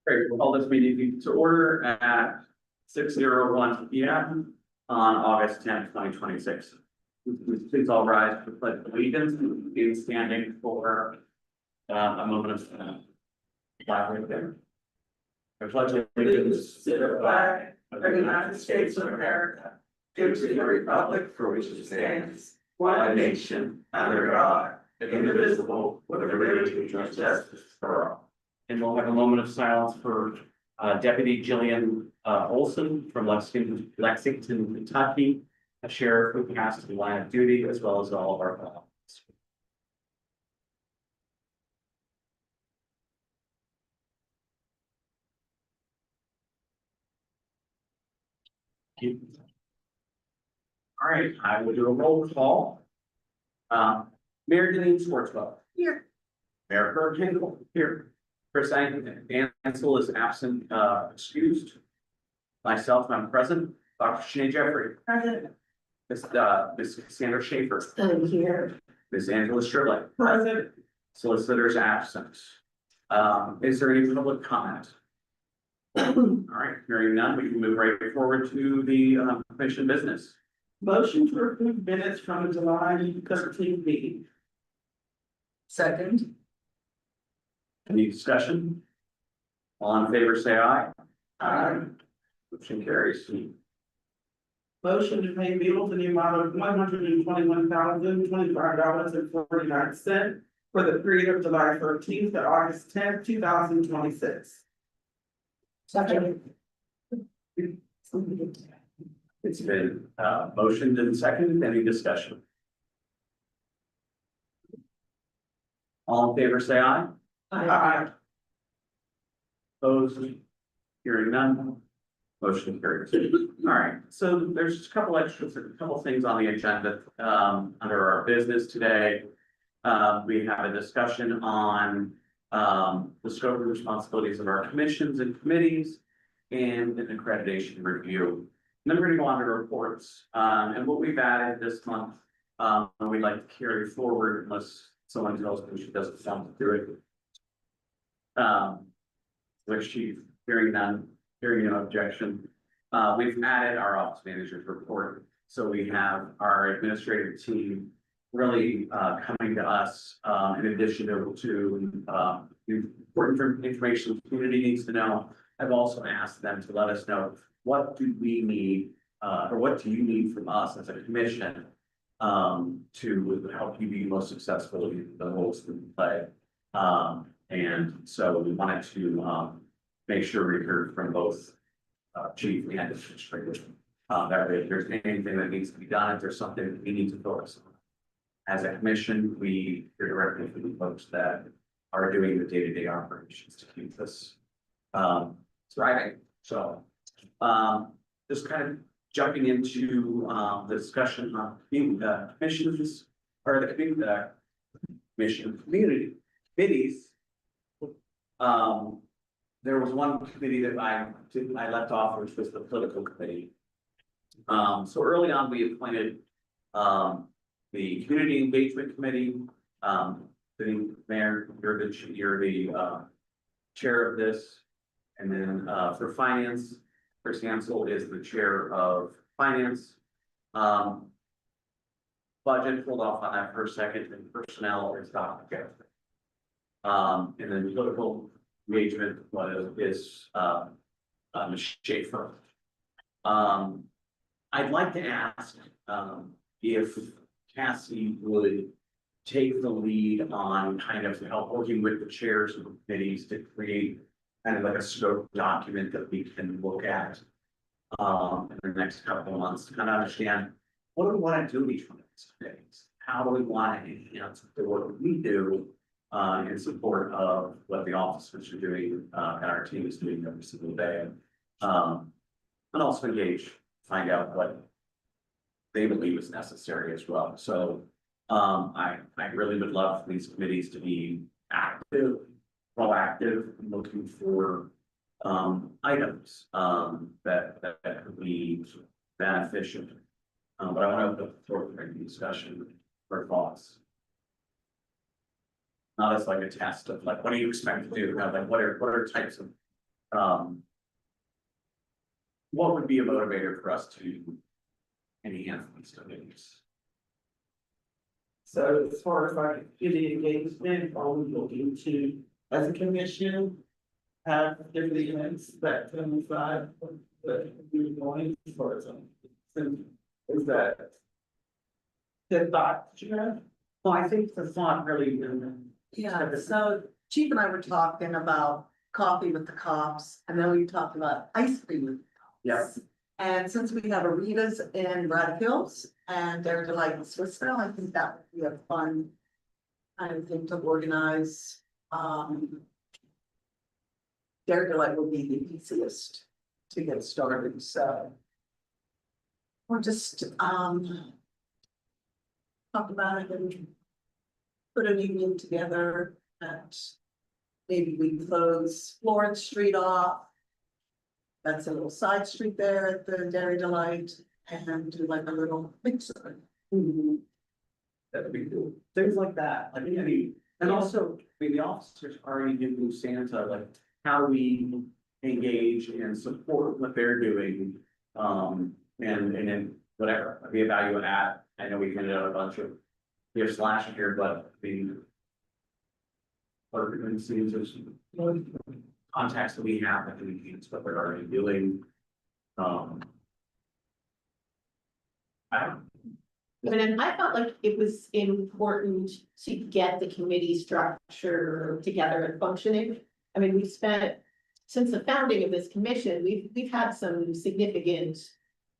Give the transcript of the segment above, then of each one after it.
Great, we'll call this meeting to order at 6:01 p.m. on August 10th, 2026. Please all rise for the pledge of allegiance and be standing for a moment of flag right there. I pledge allegiance to the flag of the United States of America, and to the republic for which it stands, one nation, under God, indivisible, with liberty and justice for all. And we'll have a moment of silence for Deputy Jillian Olson from Lexington, Kentucky, a sheriff who passed the line of duty, as well as all of our fellows. All right, I will do a roll call. Mayor Denise Schwartzwell. Here. Mayor Kurt Kendall. Here. Chris Ansel is absent, excused. Myself, I'm present. Dr. Sinead Jeffrey. Present. Ms. Cassandra Schaefer. I'm here. Ms. Angela Stribley. Present. Solicitors absent. Is there any public comment? All right, hearing none, we can move right forward to the commission business. Motion to approve minutes from July 13th meeting. Second. Any discussion? All in favor, say aye. Aye. Motion carries. Motion to pay bills in the amount of $121,025.49 for the period of July 13th to August 10th, 2026. Second. It's been motioned and seconded. Any discussion? All in favor, say aye. Aye. Opposed? Hearing none. Motion carries. All right, so there's a couple things on the agenda under our business today. We have a discussion on the scope and responsibilities of our commissions and committees and an accreditation review. And then we're going to go on to reports. And what we've added this month, we'd like to carry forward unless someone tells me she doesn't sound to do it. Which chief, hearing none, hearing no objection. We've added our office manager's report. So we have our administrative team really coming to us in addition to important information the community needs to know. I've also asked them to let us know what do we need or what do you need from us as a commission to help you be most successful in the roles that we play. And so we wanted to make sure we heard from both chief and administrator. That way, if there's anything that needs to be done, if there's something that we need to focus on. As a commission, we hear directly from the folks that are doing the day-to-day operations to keep this thriving. So just kind of jumping into the discussion on the commissions or the commission community committees. There was one committee that I left off, which was the political committee. So early on, we appointed the community engagement committee. The mayor, you're the chair of this, and then for finance, Chris Ansel is the chair of finance. Budget, hold off on that for a second, and personnel is Dr. Jeffrey. And then political engagement is Ms. Schaefer. I'd like to ask if Cassie would take the lead on kind of help working with the chairs of the committees to create kind of like a scope document that we can look at in the next couple of months to kind of understand what do we want to do with each one of these committees? How do we want to enhance the work we do in support of what the officers are doing and our team is doing every single day, and also engage, find out what they believe is necessary as well. So I really would love for these committees to be active, proactive, looking for items that could be beneficial. But I want to open the floor for any discussion or thoughts. Not as like a test of like, what do you expect to do? Kind of like, what are types of what would be a motivator for us to enhance these committees? So as far as like community engagement, are we looking to, as a commission, have different events that coincide with the community going for some? Is that the thought that you have? Well, I think the thought really. Yeah, so Chief and I were talking about coffee with the cops, and then we talked about ice cream with the cops. Yeah. And since we have Arita's in Braddock Hills and Dare Delight in Swissville, I think that would be a fun kind of thing to organize. Dare Delight will be the easiest to get started, so. We'll just talk about it and put an evening together and maybe we close Florence Street off. That's a little side street there at the Dairy Delight and do like a little mixer. That'd be cool. Things like that, like, I mean, and also, I mean, the officers already do Santa, like, how we engage and support what they're doing. And then whatever, be a value add. I know we handed out a bunch of gifts last year, but the other things is contacts that we have, that we can, what they're already doing. I don't. And I felt like it was important to get the committee structure together and functioning. I mean, we've spent, since the founding of this commission, we've had some significant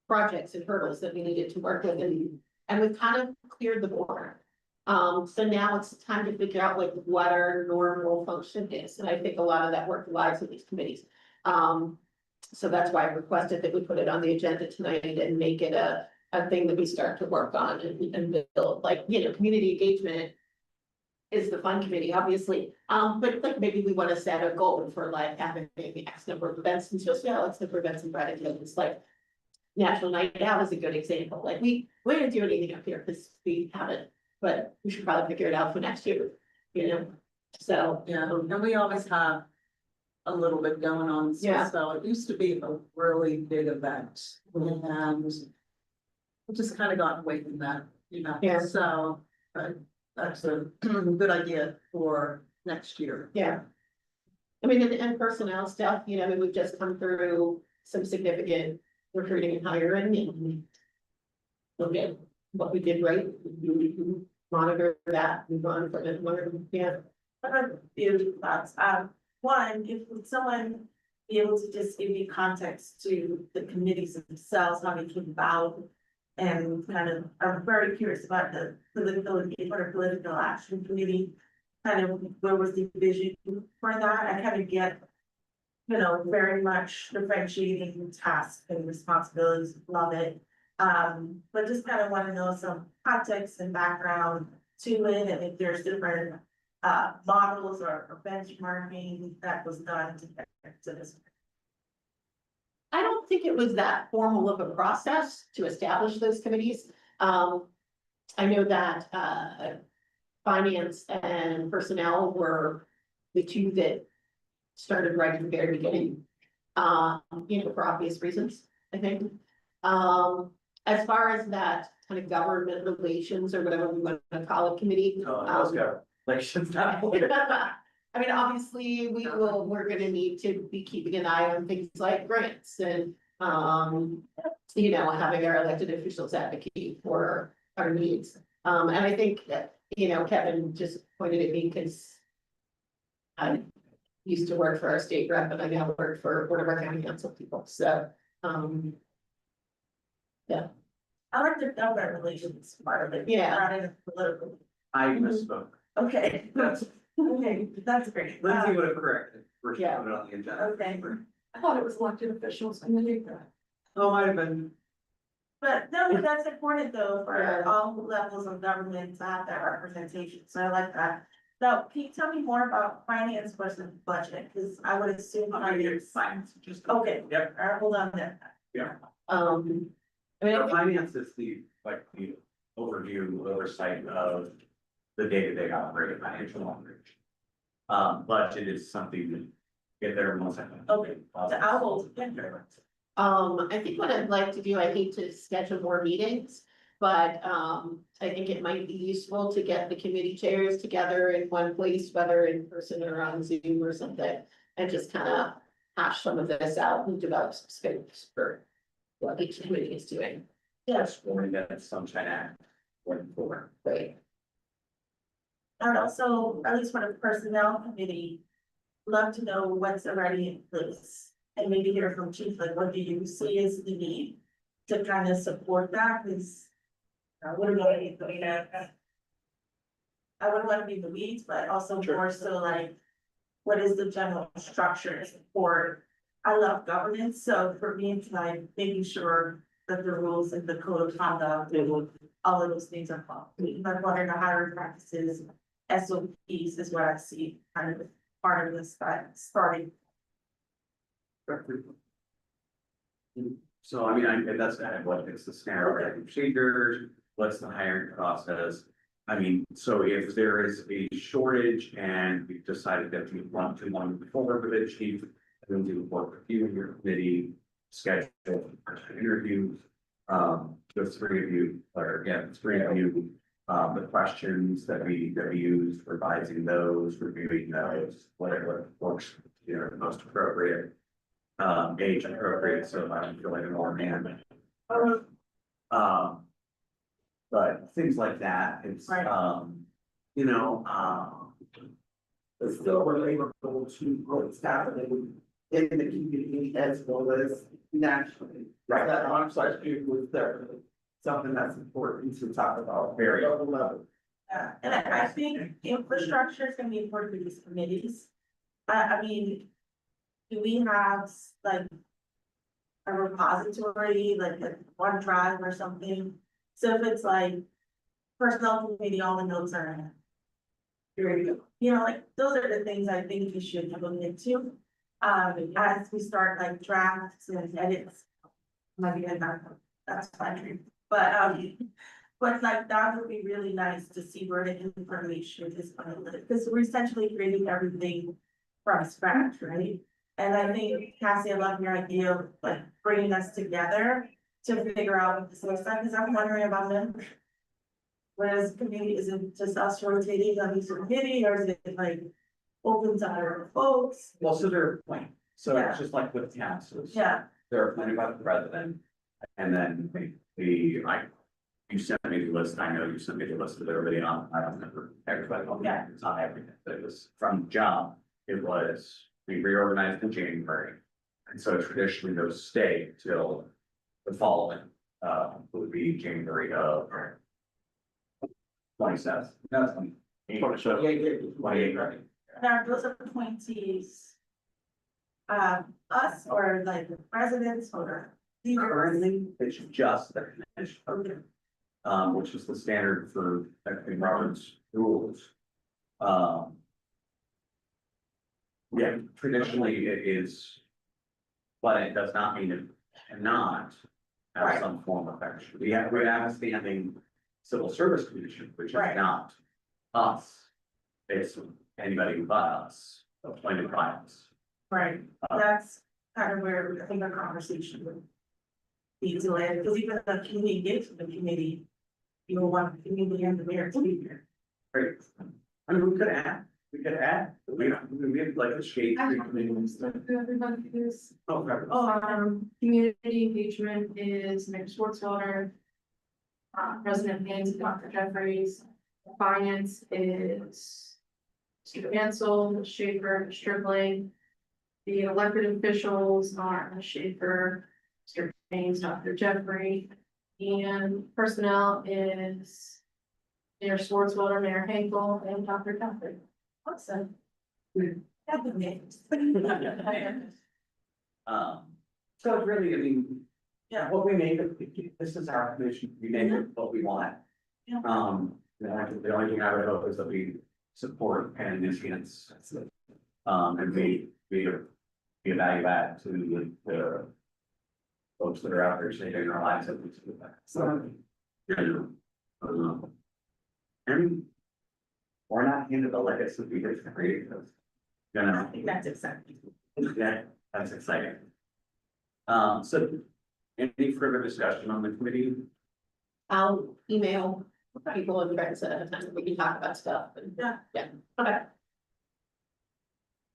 projects and hurdles that we needed to work with, and we've kind of cleared the board. So now it's time to figure out like what our normal function is, and I think a lot of that work lies with these committees. So that's why I requested that we put it on the agenda tonight and make it a thing that we start to work on and build, like, you know, community engagement is the fun committee, obviously. But like maybe we want to set a goal for like having maybe X number of events and just, yeah, let's number of events in Braddock Hills. It's like National Night Out is a good example. Like we didn't do anything up here because we haven't, but we should probably figure it out for next year, you know? So, Yeah, and we always have a little bit going on. Yeah. So it used to be a really big event and we just kind of got away from that, you know? Yeah. So, that's a good idea for next year. yeah. I mean, and personnel stuff, you know, I mean, we've just come through some significant recruiting and hiring and look at what we did right, monitor that, move on from it, yeah. I have a few thoughts. One, if would someone be able to just give me context to the committees themselves, how they came about? And kind of, I'm very curious about the political action committee. Kind of, where was the vision for that? I kind of get, you know, very much differentiating tasks and responsibilities, love it. But just kind of want to know some context and background to it, and if there's different models or benchmarking that was done to this. I don't think it was that formal of a process to establish those committees. I know that finance and personnel were the two that started right from the very beginning. You know, for obvious reasons, I think. As far as that kind of government relations or whatever we want to call it committee. Let's go. Like, shouldn't that. I mean, obviously, we're gonna need to be keeping an eye on things like grants and, you know, having our elected officials advocate for our needs. And I think that, you know, Kevin just pointed at me because I used to work for our state rep and I now work for one of our county council people, so, yeah. I like the government relations part of it. Yeah. Not in a political. I misspoke. Okay, okay, that's great. Lindsay would have corrected. We're Yeah. putting it on the agenda. Okay. I thought it was elected officials and the. Oh, might have been. But no, that's important though, for Yeah. all levels of government to have that representation, so I like that. Now, can you tell me more about finance versus budget, cause I would assume finance. Science, just. Okay. Yep. Alright, hold on there. I mean, I Our think- finance is the, like, the overview, oversight of the day-to-day operating financial operation. Budget is something that get there once. Okay, so I'll hold. I think what I'd like to do, I hate to schedule more meetings, but, I think it might be useful to get the committee chairs together in one place, whether in person or on Zoom or something, and just kind of hash some of this out and develop some scopes for what each committee is doing. Yes, When that Sunshine Act went forward. Right. and also, at least for the personnel committee, love to know what's already in place. And maybe hear from chief, like, what do you see as the need to kind of support that, because. I wouldn't want to be, I wouldn't want to be in the weeds, but also Sure. more so like, what is the general structure for? I love governance, so for me, it's like making sure that the rules and the code of conduct, all of those things are followed. Like what are the hiring practices, SOPs is what I see kind of part of this starting. So I mean, that's kind of what it's the standard operating procedures, what's the hiring process? I mean, so if there is a shortage and we've decided that we want to move forward with it, chief, then do work with you and your committee, schedule interviews. The three of you, or again, the three of you, the questions that we use, revising those, reviewing those, whatever works, you know, most appropriate. Age appropriate, so I don't feel like an old man. But things like that, it's, Right. you know, It's still relatable to what's happening in the community as well as nationally. Right. That on-site view was definitely something that's important to talk about. Very. Local level. Yeah, and I think infrastructure is gonna be important for these committees. I mean, do we have like a repository, like OneDrive or something? So if it's like personnel committee, all the notes are in it. Here you go. You know, like, those are the things I think you should look into. As we start like drafts and edits. Maybe that's fine, but like, that would be really nice to see where the information is going to live, because we're essentially creating everything from scratch, right? And I think, Cassie, I love your idea of like bringing us together to figure out what this looks like, because I'm wondering about them. Whereas community isn't just us rotating on each committee, or is it like open to other folks? well, so they're appointed, so Yeah. it's just like with councils. Yeah, They're appointed by the president, and then you sent me the list, I know you sent me the list of everybody on, I don't remember everybody on that, it's not everything, but it was from John. It was, we reorganized in January, and so traditionally those stay till the following, would be January of 27th. No, 28th. 28th, right? now those are appointees. Us or like the residents or. Currently, it's just the commission. Okay. Which is the standard for, I think, Robert's rules. Yeah, traditionally it is. But it does not mean it cannot have Right. some form of action. We have a standing civil service commission, which is Right. not us. It's anybody but us, appointed by us. Right, that's kind of where I think our conversation would be to land, because even the community engagement committee, you know, one community and the mayor to be here. Right. I mean, we could add, we have like a shade I tree have committee. for everyone who's, Oh, right. community engagement is Nick Schwartzwater. President Haynes, Dr. Jeffries, finance is Mr. Ansel, Schaefer, Stripling. The elected officials are Schaefer, Mr. Haynes, Dr. Jeffrey, and personnel is Mayor Schwartzwater, Mayor Hankel, and Dr. Jeffrey. Awesome. Have the names. So really, I mean, Yeah. What we made it, this is our commission, we made it what we want. Yeah. The only thing I would hope is that we support and initiates. And we be a value add to the folks that are out there saving their lives. So, and we're not into the legacy we did create this. You I know, think that's exciting. yeah, that's exciting. So any further discussion on the committee? I'll email people and friends at a time, we can talk about stuff. And- Yeah. Okay.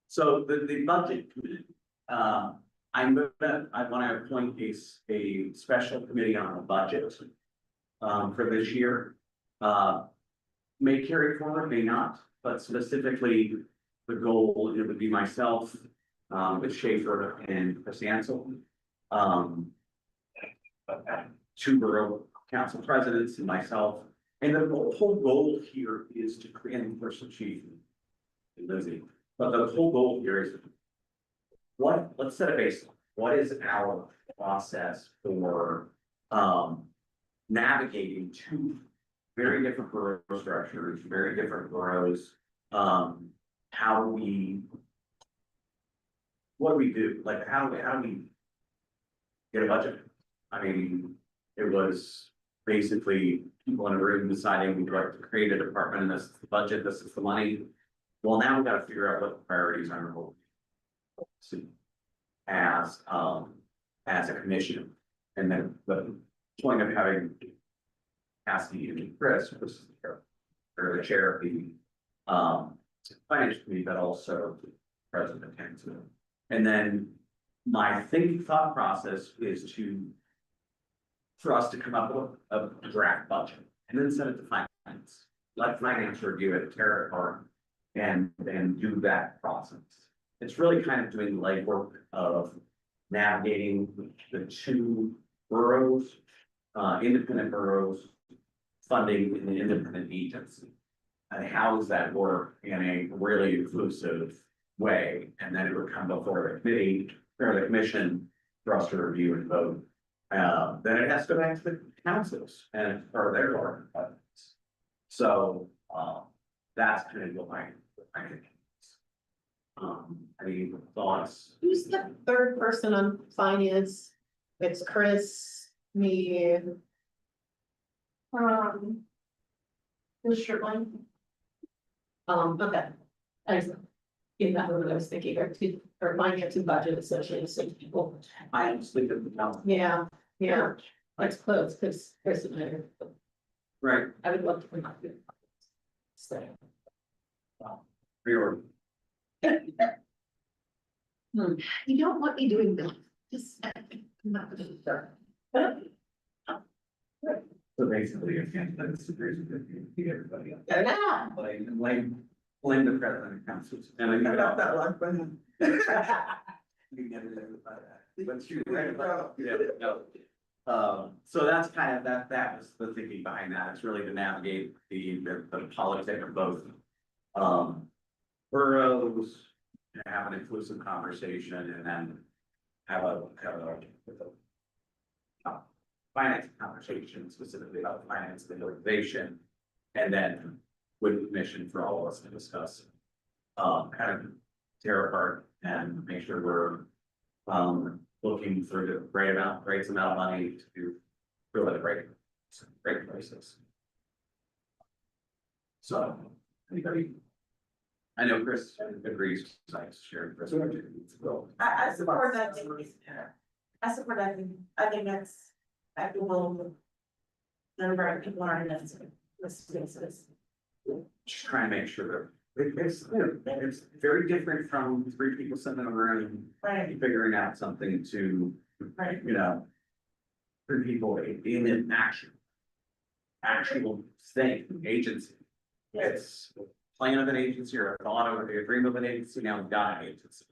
So the budget committee, I want to appoint a special committee on the budget. For this year. May carry forward, may not, but specifically, the goal, it would be myself, with Schaefer and Chris Ansel. Two borough council presidents and myself, and the whole goal here is to create, and first chief. Lizzie, but the whole goal here is. Let's set a baseline, what is our process for, navigating two very different borough structures, very different boroughs, how do we. What do we do, like, how do we get a budget? I mean, it was basically people in a room deciding we'd like to create a department, and this is the budget, this is the money. Well, now we gotta figure out what the priorities are. As a commission, and then the point of having Cassidy and Chris was the chair of the finance committee, but also president Hanson. And then my thought process is for us to come up with a draft budget and then send it to finance. Let finance review it, tear it apart, and do that process. It's really kind of doing the legwork of navigating the two boroughs, independent boroughs, funding an independent agency. And how does that work in a really inclusive way? And then it would come before the committee or the commission for us to review and vote. Then it has to go back to the councils and or their departments. So that's kind of what my thinking is. Any thoughts? Who's the third person on finance? It's Chris, me. Mr. Blank. Okay. I just, that what I was thinking, or finance and budget, essentially the same people. I am sleeping with them. Yeah, that's close, because Chris and I are, Right. I would love to bring up. So. Reorg. You don't want me doing that, just. I'm not gonna do that. So basically, again, that's the reason that you everybody else. Yeah. Blame the president of councils. And I I know got that one for him. You never know about that. But you right about, yeah, no. So that's kind of, that was the thinking behind that. It's really to navigate the politics of both. Boroughs, have an inclusive conversation and then have a finance conversation specifically about finance and organization. And then with permission for all of us to discuss, kind of tear apart and make sure we're, looking for the right amount of money to fill the right places. So, anybody? I know Chris agrees, I shared Chris. I support that. I support that. I think that's equitable. Number of people are in this spaces. Just trying to make sure that it's very different from three people sitting in a room Right, figuring out something to, right. three people in an actual thing, agency. It's plan of an agency or a thought of a dream of an agency, now we've got an agency.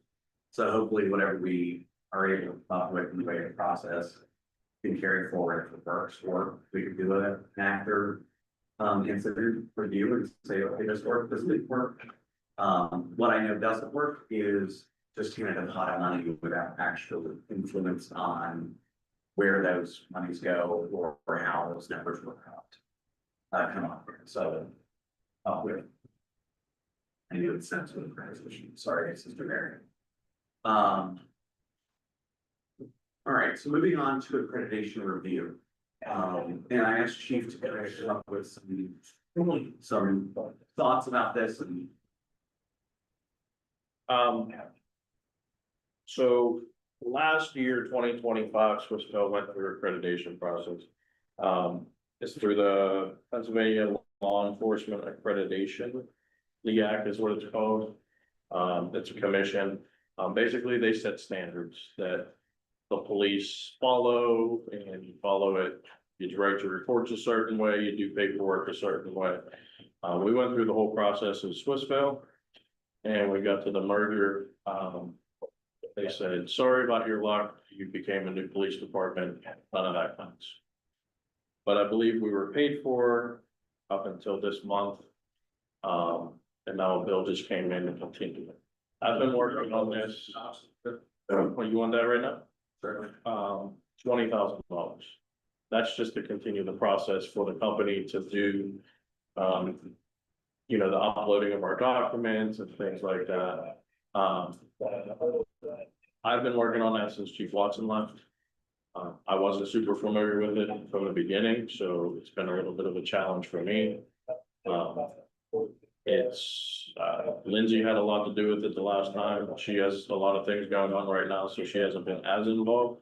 So hopefully whatever we are able to come up with in the way of process can carry forward if it works, or we could do an after incident review and say, okay, this worked, this didn't work. What I know doesn't work is just handing a pot of money without actual influence on where those monies go or how those numbers work out. Come on, so. With. I knew it sense with the transition, sorry, Sister Mary. All right, so moving on to accreditation review. And I asked Chief to come up with some thoughts about this and. So last year, 2025, Swissvale went through accreditation process. It's through the Pennsylvania Law Enforcement Accreditation. LEAC is what it's called. It's a commission. Basically, they set standards that the police follow, and you follow it. You write your reports a certain way, you do paperwork a certain way. We went through the whole process of Swissvale, and we got to the merger. They said, sorry about your luck, you became a new police department, none of that counts. But I believe we were paid for up until this month. And now a bill just came in and continued. I've been working on this. Well, you want that right now? Certainly. $20,000. That's just to continue the process for the company to do, you know, the uploading of our documents and things like that. I've been working on that since Chief Watson left. I wasn't super familiar with it from the beginning, so it's been a little bit of a challenge for me. Lindsay had a lot to do with it the last time. She has a lot of things going on right now, so she hasn't been as involved.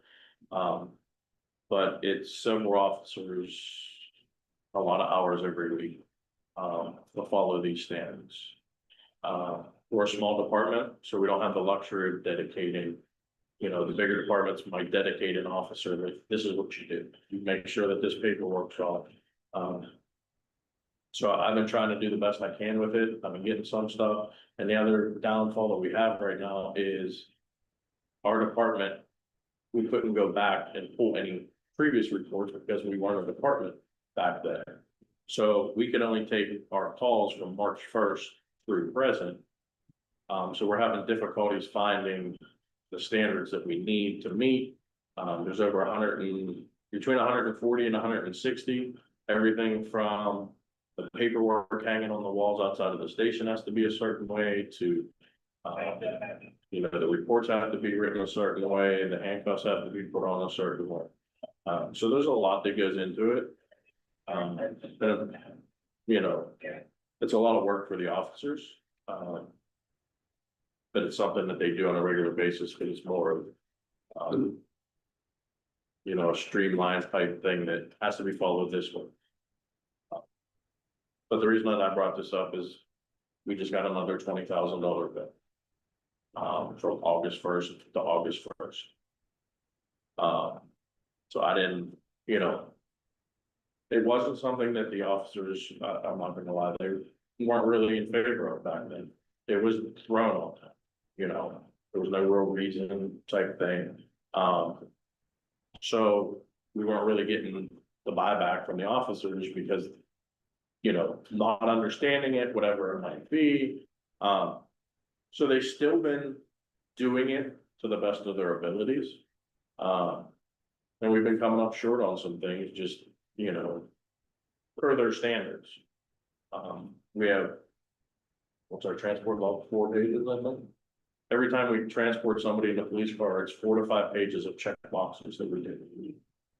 But it's several officers, a lot of hours every week, to follow these standards. We're a small department, so we don't have the luxury of dedicating, you know, the bigger departments might dedicate an officer that this is what you do. You make sure that this paperwork's on. So I've been trying to do the best I can with it. I've been getting some stuff. And the other downfall that we have right now is our department, we couldn't go back and pull any previous reports because we weren't a department back then. So we could only take our calls from March 1st through present. So we're having difficulties finding the standards that we need to meet. There's over between 140 and 160, everything from the paperwork hanging on the walls outside of the station has to be a certain way to, you know, the reports have to be written a certain way, the handcuffs have to be put on a certain way. So there's a lot that goes into it. And, you know, it's a lot of work for the officers. But it's something that they do on a regular basis because it's more of, you know, a streamlined type thing that has to be followed this way. But the reason that I brought this up is we just got another $20,000 bill. From August 1st to August 1st. So I didn't, you know, it wasn't something that the officers, I'm not gonna lie, they weren't really in favor of back then. It was thrown on them, you know, there was no real reason type thing. So we weren't really getting the buyback from the officers because, you know, not understanding it, whatever it might be. So they've still been doing it to the best of their abilities. And we've been coming up short on some things, just, you know, per their standards. We have, what's our transport law, 4 pages, I think? Every time we transport somebody in a police car, it's 4 to 5 pages of check boxes that we do.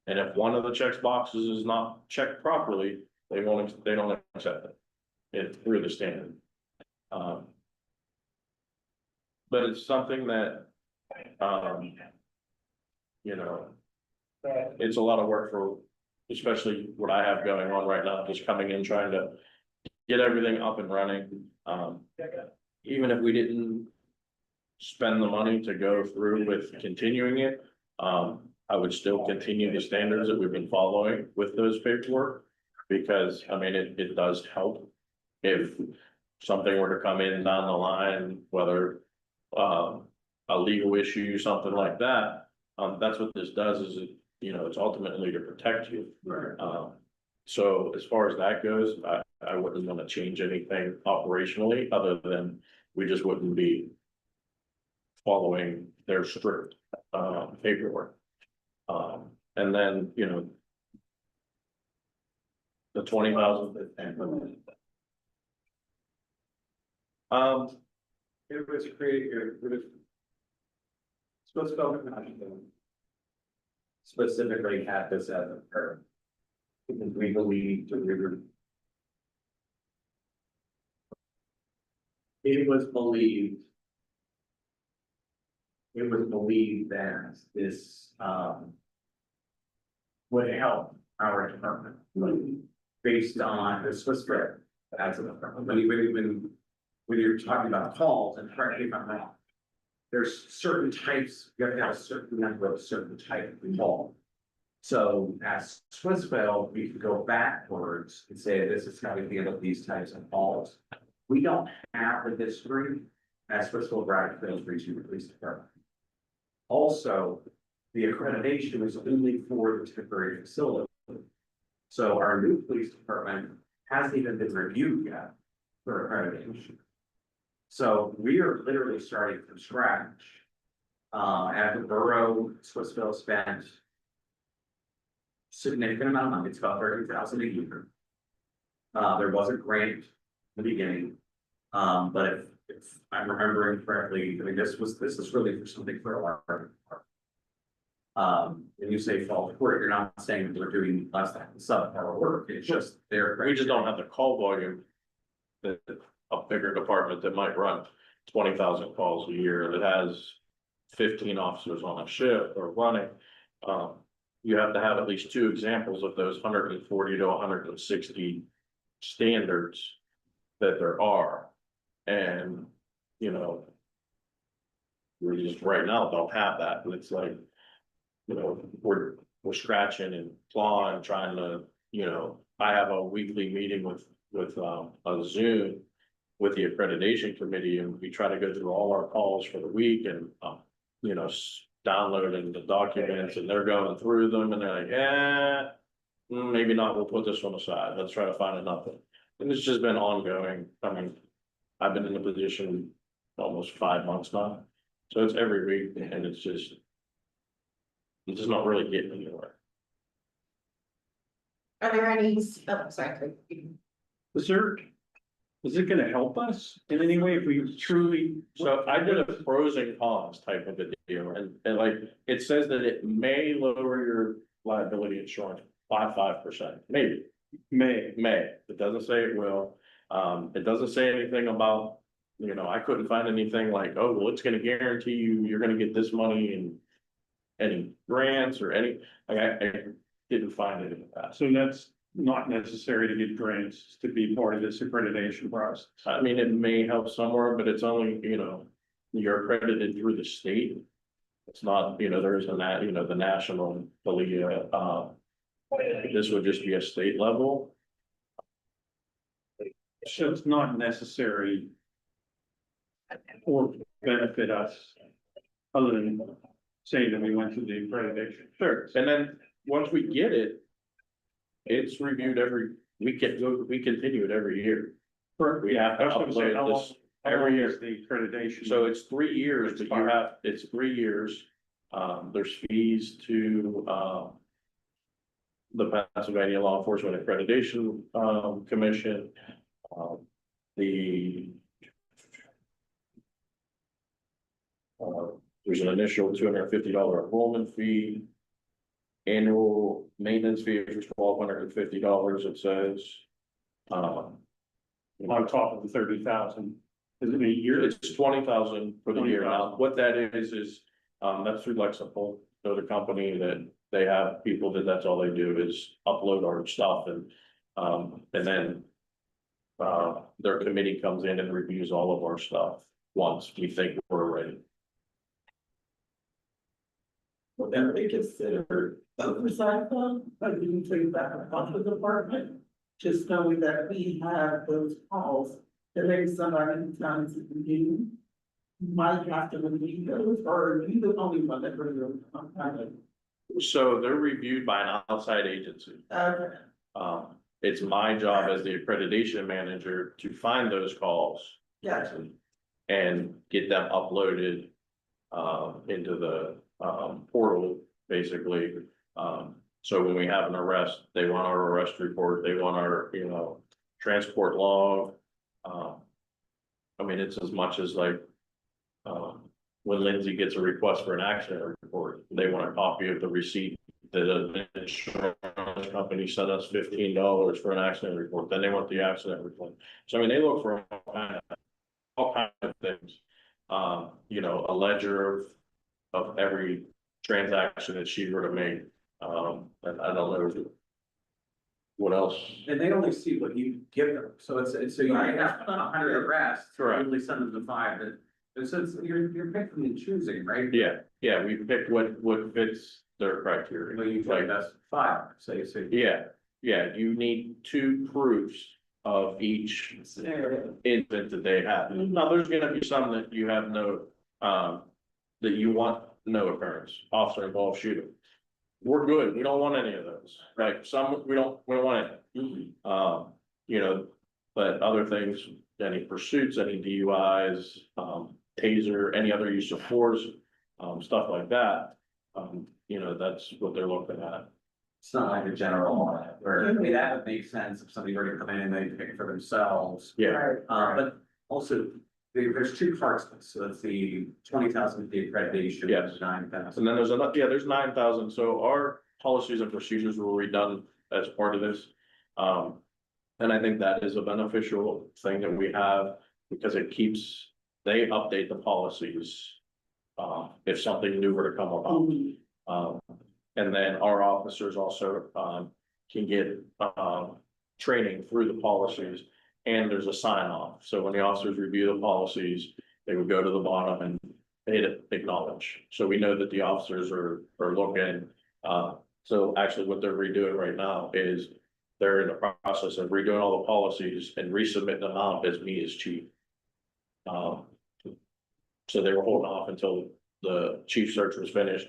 And if one of the check boxes is not checked properly, they don't accept it. It's through the standard. But it's something that, you know, it's a lot of work for, especially what I have going on right now, just coming in, trying to get everything up and running. Even if we didn't spend the money to go through with continuing it, I would still continue the standards that we've been following with those paperwork. Because, I mean, it does help if something were to come in down the line, whether a legal issue, something like that. That's what this does is it, you know, it's ultimately to protect you. Right. So as far as that goes, I wouldn't want to change anything operationally other than we just wouldn't be following their strict paperwork. And then, you know. The 20,000. It was created, it was. Supposed to specifically had this as a term. Because we believe to river. It was believed. It was believed that this, would help our department. Based on the Swiss trip as a department, when you're talking about calls, and correct me if I'm wrong. There's certain types, you have to have a certain number of certain type of call. So as Swissvale, we can go backwards and say, this is how we handle these types of calls. We don't have the history as Swissvale Bradfield Regional Police Department. Also, the accreditation is only for the temporary facility. So our new police department hasn't even been reviewed yet for accreditation. So we are literally starting from scratch. At the borough, Swissvale spent significant amount of money, it's about 30,000 a year. There was a grant in the beginning, but if I'm remembering correctly, I mean, this is really for something for our. When you say fall short, you're not saying that they're doing less than subpar work, it's just We just don't have the call volume. That a bigger department that might run 20,000 calls a year that has 15 officers on a shift or running. You have to have at least 2 examples of those 140 to 160 standards that there are. And, you know, we just right now don't have that. And it's like, you know, we're scratching and clawing, trying to, you know, I have a weekly meeting with a Zoom with the accreditation committee, and we try to go through all our calls for the week and, you know, downloading the documents, and they're going through them, and they're like, yeah, maybe not, we'll put this one aside, let's try to find another. And it's just been ongoing. I mean, I've been in the position almost 5 months now, so it's every week, and it's just not really getting anywhere. Are there any, oh, sorry, Craig. Is it gonna help us in any way if we truly? So I did a pros and cons type of a deal, and like, it says that it may lower your liability insurance by 5%, maybe. May. It doesn't say it will. It doesn't say anything about, you know, I couldn't find anything like, oh, well, it's gonna guarantee you're gonna get this money and any grants or any, like, I didn't find it in the past. So that's not necessary to get grants to be part of this accreditation process. I mean, it may help somewhere, but it's only, you know, you're accredited through the state. It's not, you know, there's you know, the national, this would just be a state level. So it's not necessary or benefit us other than saying that we went through the accreditation. Sure. And then, once we get it, it's reviewed we continue it every year. We have to That's what I'm saying. upload this every year. The accreditation. So it's 3 years, but it's 3 years. There's fees to, the Pennsylvania Law Enforcement Accreditation, Commission. There's an initial $250 enrollment fee. Annual maintenance fee is $1,250, it says. On top of the 30,000. Is it a year? It's 20,000 for the year. Now, 20,000. what that is, that's through Lexipol, they're the company that they have people that's all they do is upload our stuff and then. Their committee comes in and reviews all of our stuff once we think we're ready. Would that be considered oversight though? Like you take that off the department? Just knowing that we have those calls, that maybe somebody times you might have to review those, or are you the only one that brings them? So they're reviewed by an outside agency. It's my job as the accreditation manager to find those calls. Gotcha. And get them uploaded into the portal, basically, So when we have an arrest, they want our arrest report, they want our, transport log. I mean, it's as much as like, when Lindsay gets a request for an accident report, they want a copy of the receipt that an insurance company sent us $15 for an accident report, then they want the accident report. So I mean, they look for all kinds of things. A ledger of every transaction that she were to make. And I don't know what else. And they only see what you give them, so so you might have 100 arrests, you Correct. only send them to 5, and so you're picking and choosing, right? Yeah, we picked what fits their criteria. But you think that's 5, say. Yeah, you need 2 proofs of each incident that they have. Now, there's gonna be some that you have no, that you want no occurrence, officer involved shooting. We're good, we don't want any of those, like some, we don't want it. But other things, any pursuits, any DUIs, taser, any other use of force, stuff like that. That's what they're looking at. It's not like a general, where, I mean, that would make sense if somebody were to come in and they pick it for themselves. Yeah, But also, there's 2 parts to this, so it's the 20,000 the accreditation. Yes. 9,000. and then there's 9,000, so our policies and procedures were redone as part of this. And I think that is a beneficial thing that we have, because they update the policies. If something new were to come about. And then our officers also, can get, training through the policies. And there's a sign off, so when the officers review the policies, they would go to the bottom and hit acknowledge. So we know that the officers are looking, so actually what they're redoing right now is they're in the process of redoing all the policies and resubmitting them out as me as chief. So they were holding off until the chief search was finished,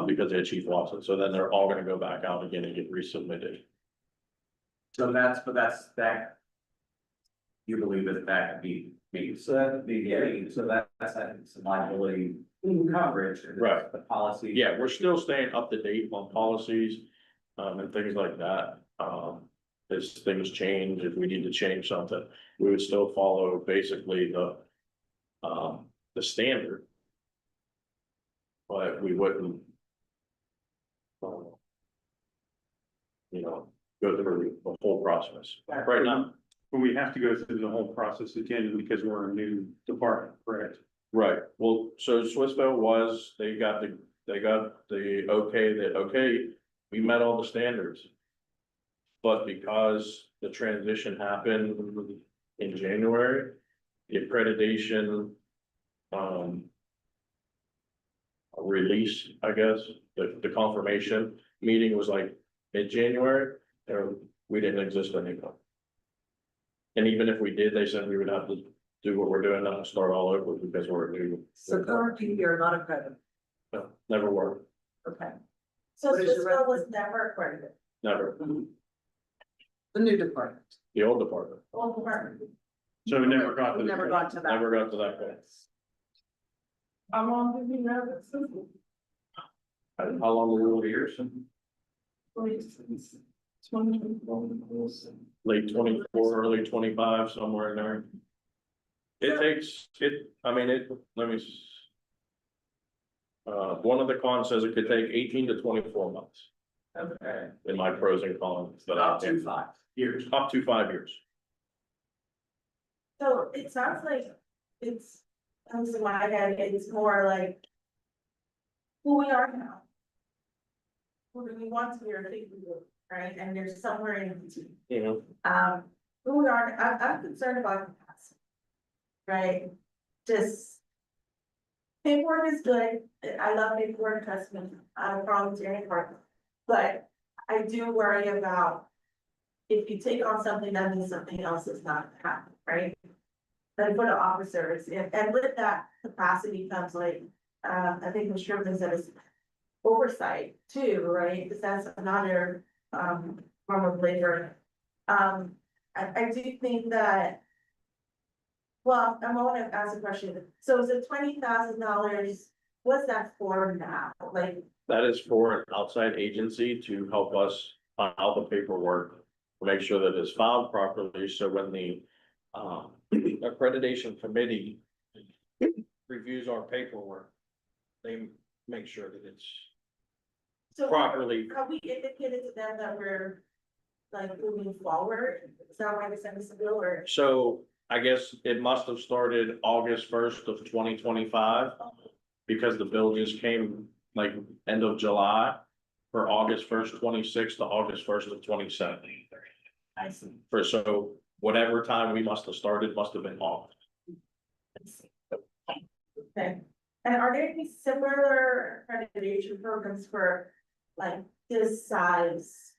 because they had Chief Watson, so then they're all gonna go back out again and get resubmitted. So that. You believe that could be made, so that'd be, so that's some liability coverage. and Right. The policy. Yeah, we're still staying up to date on policies, and things like that. As things change, if we need to change something, we would still follow basically the standard. But we wouldn't. Go through the whole process. Right now, But we have to go through the whole process again because we're a new department, correct? right, well, so Swissvale they got the okay that, okay, we met all the standards. But because the transition happened in January, the accreditation, release, I guess, the confirmation meeting was like mid-January, and we didn't exist anymore. And even if we did, they said we would have to do what we're doing now and start all over because we're a new. So currently you're not accredited, No, never were, okay, So What is your Cisco was never accredited, never, the new department. the old department, all department. So we never got to. Never got to that. never got to that point. How long did we have it since? How long were we here? Late 24, early 25, somewhere in there. It takes, let me. One of the cons says it could take 18 to 24 months Okay. in my pros and cons, but Up to 5 years. up to 5 years. So it sounds like it's, comes to my head, it's more like who we are now. Who do we want to be or think we do, right? And there's somewhere in between. Who we are, I'm concerned about capacity. Right? Just. Paperwork is good, I love paperwork, trust me, I have problems with any part. But I do worry about. If you take on something, that means something else is not happening, right? Then for the officers, and with that capacity comes like, I think Mr. Sherman said is oversight too, right? Because that's another, form of labor. I do think that. Well, I want to ask a question, so is it $20,000 what's that for now? Like, That is for an outside agency to help us file the paperwork, to make sure that it's filed properly, so when the accreditation committee reviews our paperwork, they make sure that it's so properly. have we indicated to them that we're like moving forward? Is that why they sent us a bill or? So I guess it must have started August 1st of 2025. Because the bill just came like end of July for August 1st, 26 to August 1st of 27. I see. For so whatever time we must have started must have been August. I see. Okay, and are there any similar accreditation programs for like this size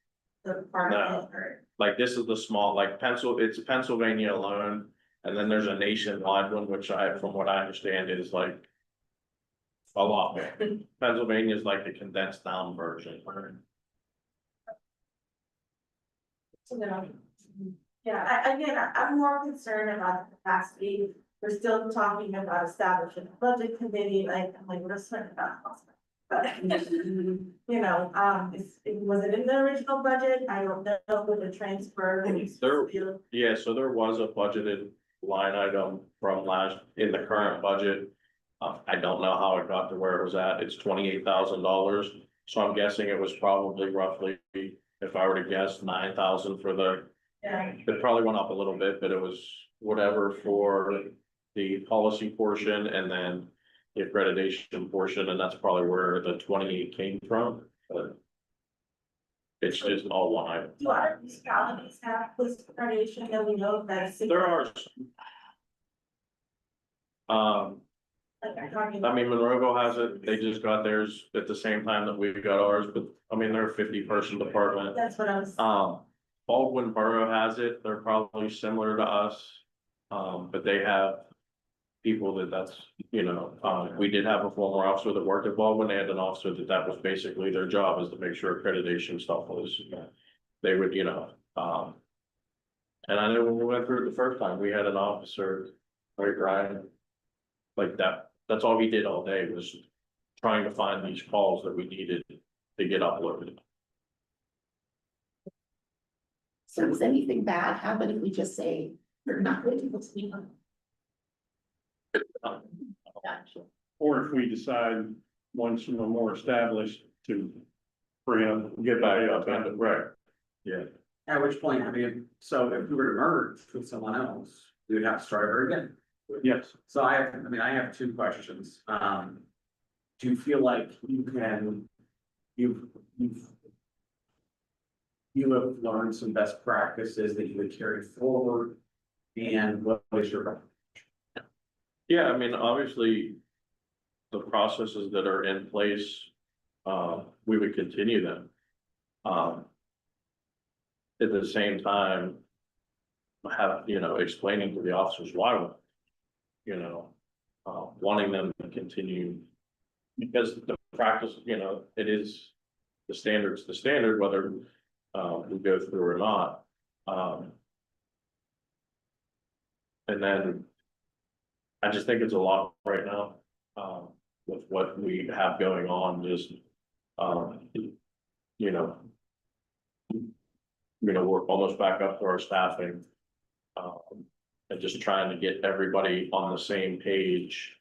department or? Like this is the small, like it's Pennsylvania alone. And then there's a nationwide one, which from what I understand is like a lot. Pennsylvania is like the condensed down version. So then, yeah, I'm more concerned about the capacity. We're still talking about establishing a budget committee, like, I'm like, we're spending about. But, you know, was it in the original budget? I don't know with the transfer. Yeah, so there was a budgeted line item from in the current budget. I don't know how it got to where it was at. It's $28,000. So I'm guessing it was probably roughly, if I were to guess, 9,000 for the. Yeah. It probably went up a little bit, but it was whatever for the policy portion and then the accreditation portion, and that's probably where the 28 came from, but. It's just all one item. Do other municipalities have this accreditation that we know that? There are. Like, I'm talking. I mean, Monroeville has it, they just got theirs at the same time that we got ours, but I mean, they're a 50-person department. That's what I was. Baldwin Borough has it, they're probably similar to us. But they have people that's, you know, we did have a former officer that worked at Baldwin, they had an officer that was basically their job is to make sure accreditation stuff was, they would, you know, and I know when we went through it the first time, we had an officer, right, Ryan, like that's all he did all day was trying to find these calls that we needed to get uploaded. So does anything bad happen if we just say, we're not going to speak on? Gotcha. Or if we decide, once we're more established, to bring up, Get back up, right, yeah. At which point, I mean, so if we were to merge with someone else, we would have to start over again. Yes, So I have two questions. Do you feel like you have learned some best practices that you would carry forward? And what is your? Yeah, I mean, obviously, the processes that are in place, we would continue them. At the same time, explaining to the officers why, wanting them to continue. Because the practice, it is the standard, whether, we go through or not. And then I just think it's a lot right now, with what we have going on, just, we're almost back up to our staffing. And just trying to get everybody on the same page,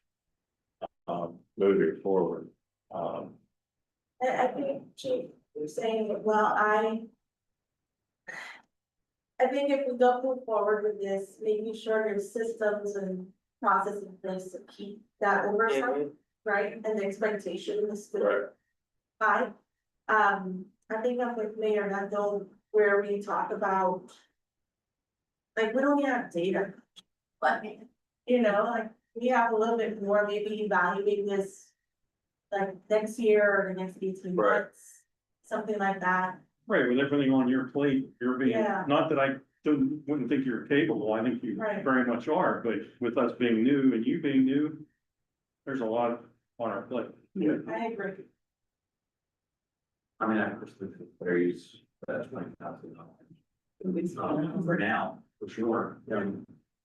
moving forward. I think, Chief, you're saying, well, I think if we don't move forward with this, making sure there's systems and processes in place to keep that oversight, right, and the expectation is still high. I think I'm with Mayor Nando, where we talk about, like, we don't have data, but, like, we have a little bit more, maybe evaluate this, like, next year or the next 18 Right. months, something like that. right, with everything on your plate, you're being, Yeah. not that I wouldn't think you're capable, I think you Right. very much are, but with us being new and you being new, there's a lot on our plate. Yeah. I agree. I mean, I personally think there's $20,000. For now, for sure.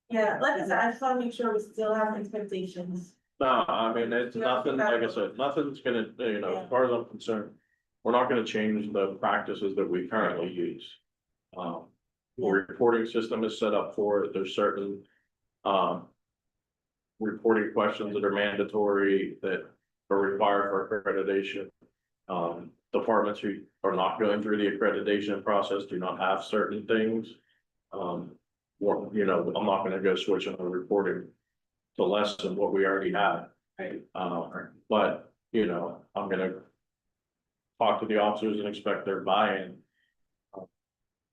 Yeah, like I said, I just wanna make sure we still have expectations No, I mean, it's nothing, like I said, nothing's gonna, as far as I'm concerned, we're not gonna change the practices that we currently use. The reporting system is set up for it, there's certain, reporting questions that are mandatory that are required for accreditation. Departments who are not going through the accreditation process do not have certain things. Well, I'm not gonna go switching the reporting to less than what we already have. Right. But, I'm gonna talk to the officers and expect their buy-in.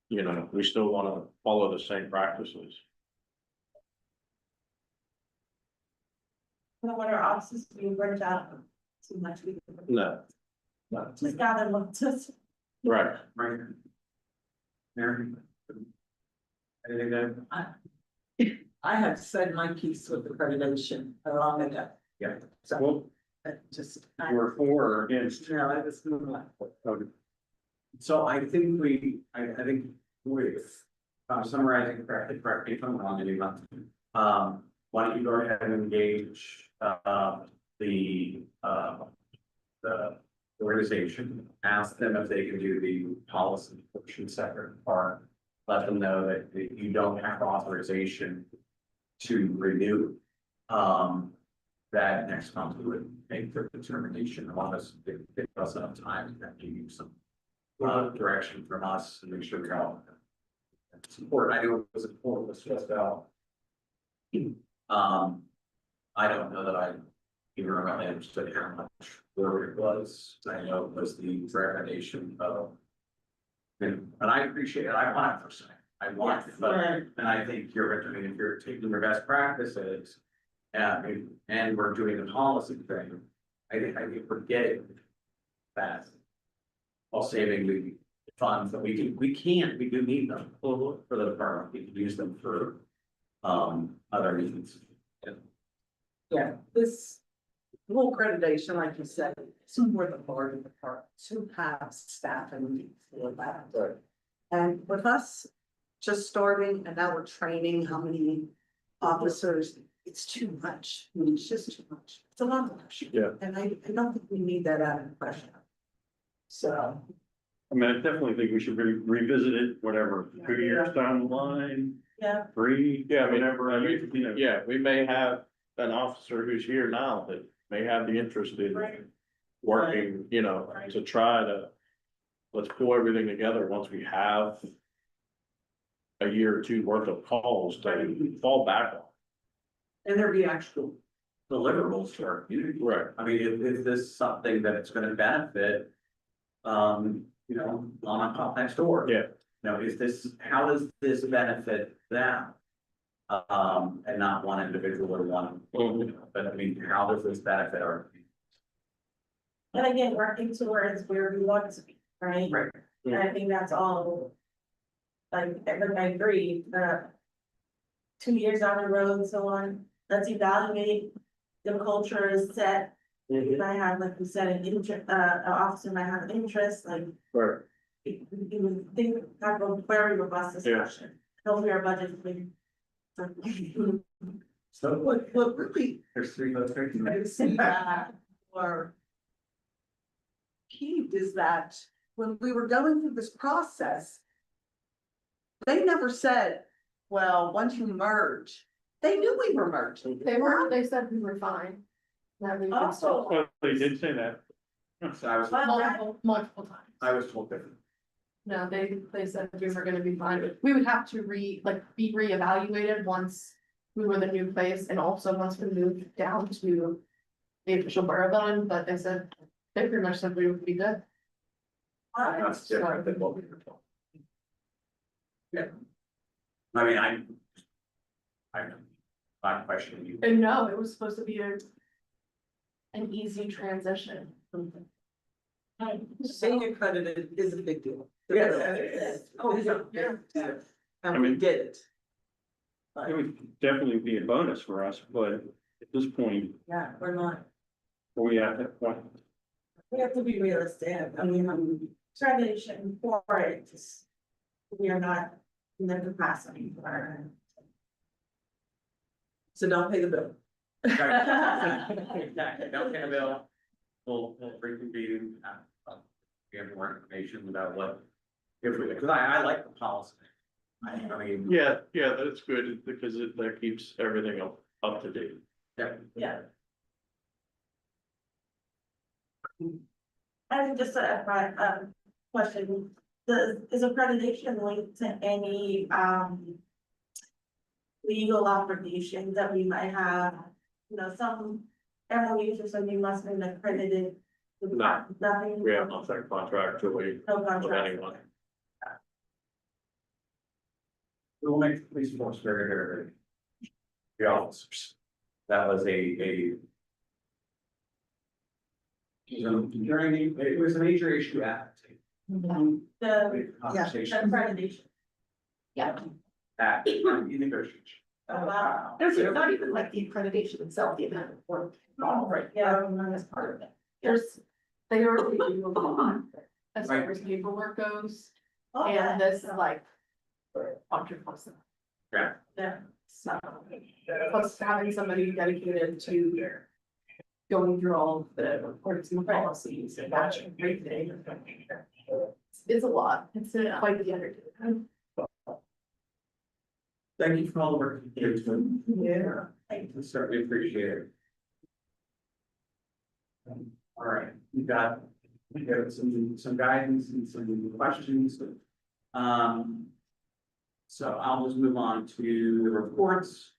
We still wanna follow the same practices. What our offices do, burnt out too much. No, Just gather them, just. right, Right. Mary? Anything to? I have said my piece with accreditation long ago. Yeah. So, Well, just, we're for or against. no, I was moving on. Okay. So I think I think with, summarizing correctly, correct me if I'm wrong, anyone. Why don't you go ahead and engage, the organization, ask them if they can do the policy portion separate part. Let them know that you don't have authorization to renew. That next month we would make their determination on us, it us enough time to give you some direction from us and make sure we're all support. I know it was important, was just about. I don't know that I even really understood how much work it was. I know it was the recommendation of. And I appreciate it. I want it for saying, I want it, but, and I think if you're taking your best practices. And we're doing the policy thing, I think we're getting that. While saving the funds that we do need them for the department, we can use them for, other reasons. Yeah, this whole accreditation, like you said, it's more the board of departments who have staff and feel that. And with us just starting and now we're training how many officers, it's too much. I mean, it's just too much. It's a lot of pressure. Yeah. And I don't think we need that added pressure. So, I mean, I definitely think we should revisit it, whatever, 2 years down the line, Yeah, 3, Yeah, I mean, whatever, yeah, we may have an officer who's here now that may have the interest in right, working, to try to. Let's pull everything together once we have. A year or two worth of calls to fall back on. And there be actual deliverables to our community. Right. I mean, is this something that it's gonna benefit? Mom and pop next door? Yeah. How does this benefit them? And not one individual or one, but I mean, how does this benefit our? and again, working towards where we want to be, right? Right. And I think that's all. Like, I agree, 2 years down the road and so on, let's evaluate the culture is set. If I have, like you said, an officer might have an interest, like. Right. You would think, have a very robust discussion, hopefully our budget will be. So what really there's 3 votes. I see that or peeved is that when we were going through this process, they never said, well, once you merge, they knew we were merging. They said we were fine. That we could still, Oh, they did say that. So I was multiple times. I was told different. No, they said we were gonna be fine. We would have to be reevaluated once we were the new place and also once we moved down to the official borough building, but they pretty much said we would be good. That's different than what we were told. Yeah. I mean, I'm questioning you. And no, it was supposed to be an easy transition. Being accredited is a big deal. Yes. Oh, yeah. And we did it. It would definitely be a bonus for us, but at this point, Yeah, we're not. we at that point. We have to be realistic, I mean, tradition for it, just. We are not in the capacity for. So don't pay the bill. Exactly, don't pay a bill. We'll reconvene, we have more information about what, if we, because I like the policy. I mean. Yeah, that's good because that keeps everything up to date. Yeah. Yeah. And just a question, is accreditation linked to any, legal obligation that we might have? You know, some MOUs or something must have been accredited. No. Nothing. We have no second contract to wait No with contract. anyone. We'll make the police force very, very, very. The officers. That was during it was a major issue at The conversation accreditation. Yeah, at in negotiation. Oh, wow. there's not even like the accreditation itself, the amount of work. Right, Yeah. that's part of it. They already do a lot as far as paperwork goes, and this is like. 100%. Yeah. So, plus having somebody dedicated to going through all of the reports and policies and watching everything. It's a lot, it's quite the undertaking. Thank you for all the work you do. Yeah. I certainly appreciate it. All right, we got some guidance and some questions. So I'll just move on to the reports.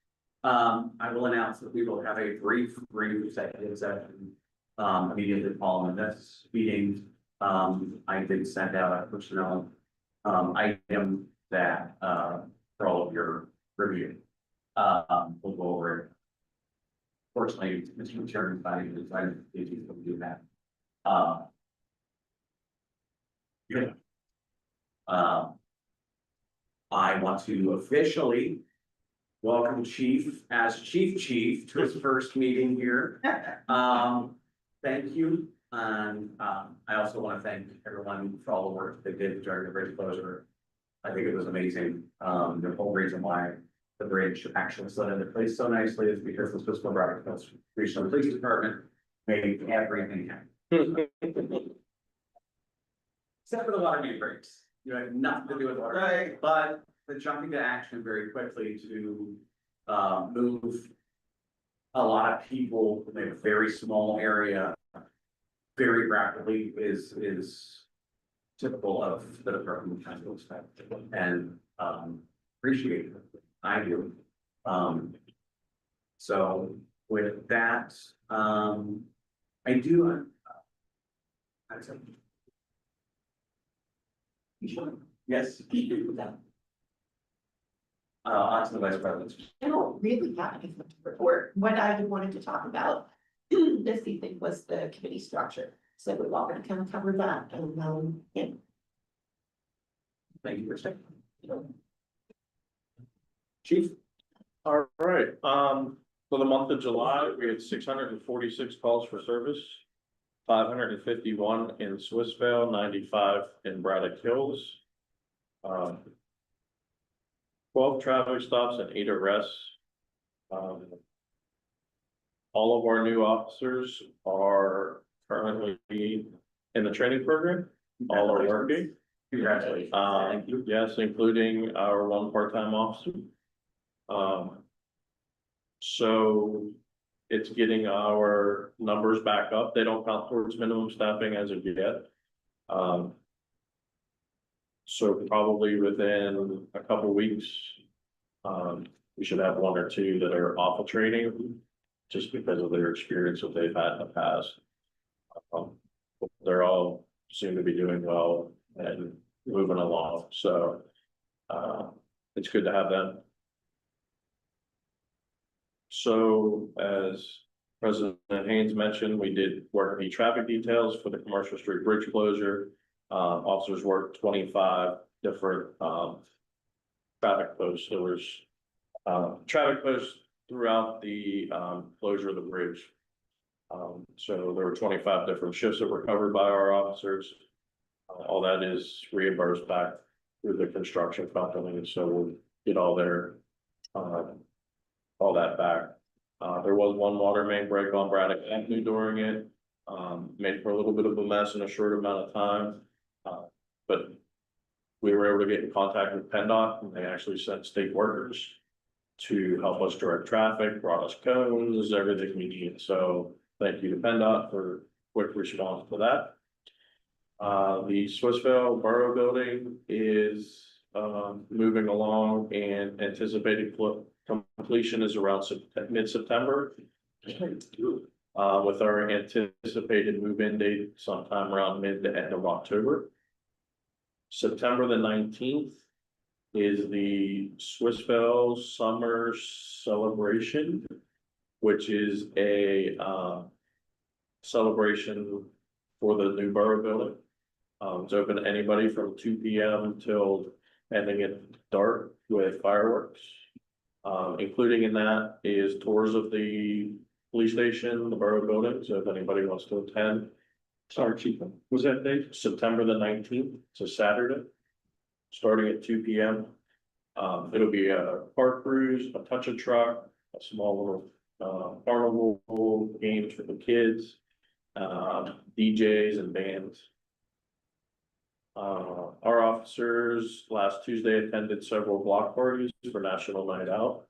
I will announce that we will have a brief executive session immediately following this meeting. I did send out a personnel item that for all of your review. We'll go over it. Fortunately, Mr. Chairman, I decided to do that. Yeah. I want to officially welcome Chief as Chief to his first meeting here. Thank you. And I also want to thank everyone for all the work they did during the bridge closure. I think it was amazing. The whole reason why the bridge actually slid into place so nicely is because the fiscal product regional police department made everything happen. Except for the water main breaks, you had nothing to do with water. Right. But the jumping to action very quickly to move a lot of people in a very small area very rapidly is typical of the department kind of expect and appreciate it. I do. So with that, I do. Yes. On to the vice president. I don't really have anything to report. What I wanted to talk about this evening was the committee structure. So we've all been kind of covered that and, yeah. Thank you for saying. Chief. All right, for the month of July, we had 646 calls for service. 551 in Swissvale, 95 in Braddock Hills. 12 traffic stops and 8 arrests. All of our new officers are currently in the training program. All are working. Congratulations. Thank you. Yes, including our one part-time officer. So it's getting our numbers back up. They don't count towards minimum staffing as of yet. So probably within a couple weeks, we should have 1 or 2 that are off of training just because of their experience that they've had in the past. They're all soon to be doing well and moving along. So it's good to have them. So as President Haynes mentioned, we did work the traffic details for the Commercial Street Bridge closure. Officers worked 25 different traffic posts. There was traffic posts throughout the closure of the bridge. So there were 25 different shifts that were covered by our officers. All that is reimbursed back through the construction company, so we'll get all their all that back. There was one water main break on Braddock Avenue during it, made for a little bit of a mess in a short amount of time. But we were able to get in contact with PennDOT, and they actually sent state workers to help us direct traffic, brought us cones, everything we need. So thank you to PennDOT for quick response to that. The Swissvale Borough Building is moving along, and anticipated completion is around mid-September. With our anticipated move-in date sometime around mid to end of October. September the 19th is the Swissvale Summer Celebration, which is a celebration for the new borough building. It's open to anybody from 2 p.m. till ending at dark with fireworks. Including in that is tours of the police station, the borough building, so if anybody wants to attend. Sorry, Chief, was that date? September the 19th, it's a Saturday, starting at 2 p.m. It'll be a park cruise, a touch a truck, a small little carnival games for the kids, DJs and bands. Our officers last Tuesday attended several block parties for National Night Out.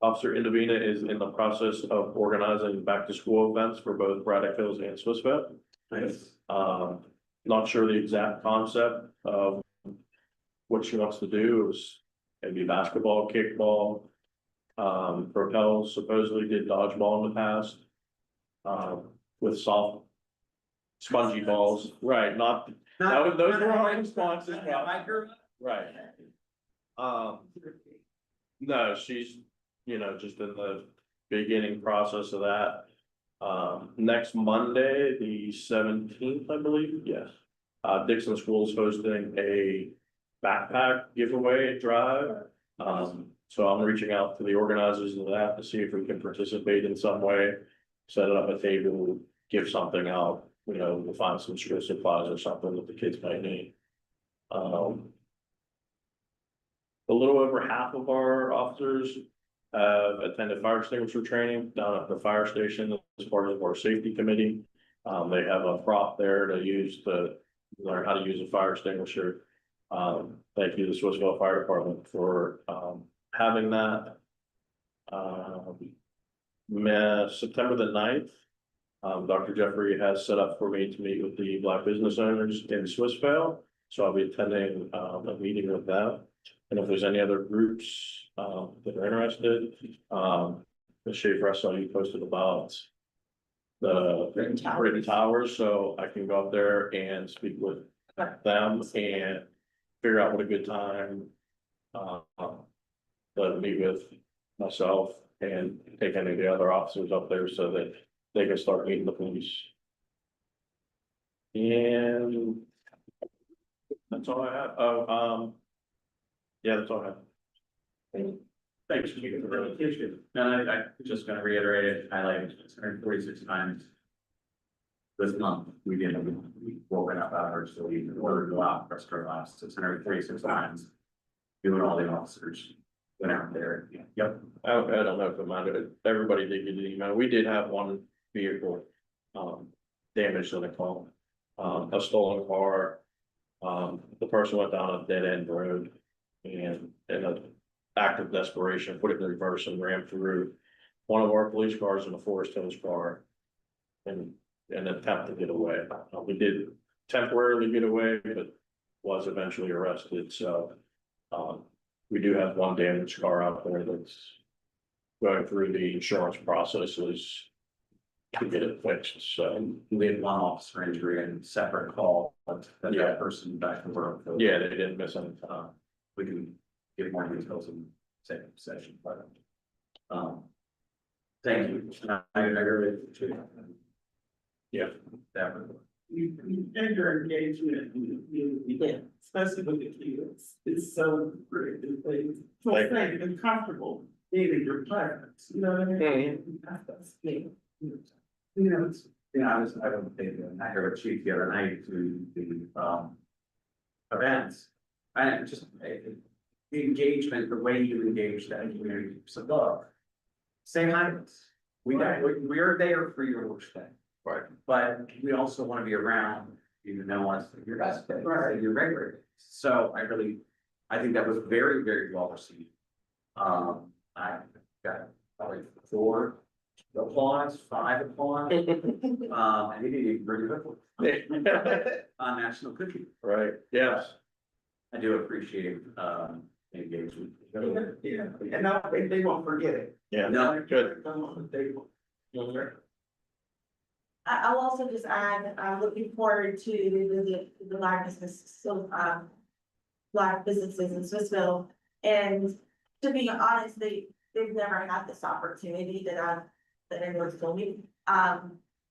Officer Indovina is in the process of organizing back to school events for both Braddock Hills and Swissvale. Nice. Not sure the exact concept of what she wants to do. It was maybe basketball, kickball. Propel supposedly did dodgeball in the past. With soft spongy balls, right, those were our responses, right. No, she's, just in the beginning process of that. Next Monday, the 17th, I believe, yes. Dixon School is hosting a backpack giveaway drive. So I'm reaching out to the organizers of that to see if we can participate in some way. Set up a table, give something out, we'll find some school supplies or something that the kids might need. A little over half of our officers have attended fire extinguisher training down at the fire station as part of our safety committee. They have a prop there to use to learn how to use a fire extinguisher. Thank you to the Swissvale Fire Department for having that. September the 9th, Dr. Jeffrey has set up for me to meet with the Black business owners in Swissvale. So I'll be attending a meeting with them. And if there's any other groups that are interested, Ms. Schaefer, I saw you posted about the Britain Towers, so I can go up there and speak with them and figure out what a good time to meet with myself and take any of the other officers up there so that they can start meeting the police. And that's all I have. Oh, yeah, that's all I have. Thanks, Chief. Really appreciate it. No, I just gonna reiterate it, highlight it, 146 times. This month, we woken up hours, so we ordered to go out, press our last 646 times. Doing all the officers went out there, yep. I don't know if it mattered. Everybody did get an email. We did have one vehicle damaged in a call. A stolen car. The person went down a dead end road and in an act of desperation, put it in reverse and ran through one of our police cars in a Forest Hills car. And an attempt to get away. We did temporarily get away, but was eventually arrested, so. We do have one damaged car out there that's going through the insurance processes to get it fixed, so. We had one officer injury and separate call, but that person back to work. Yeah, they didn't miss any time. We can give more details in second session, but. Thank you. I really appreciate it. Yeah. Definitely. And your engagement, especially with the kids, it's so great. It's so Thank you. safe and comfortable being in your presence, you know what I mean? That's me. It's, I was thinking, I heard a chief the other night to the, events. And it just, the engagement, the way you engage that community, so look. Say hi to us. We're there for your work day. Right. But we also want to be around, you know us, your best day, your regular days. So I think that was very, very well received. I got probably 4 applause, 5 applause. And he didn't even bring it up on National Cookie. Right, yes. I do appreciate, engagement. Yeah, and now they won't forget it. Yeah, No, good. They won't. I'll also just add, I'm looking forward to the Black business, so, Black businesses in Swissville. And to be honest, they've never had this opportunity that anyone's told me.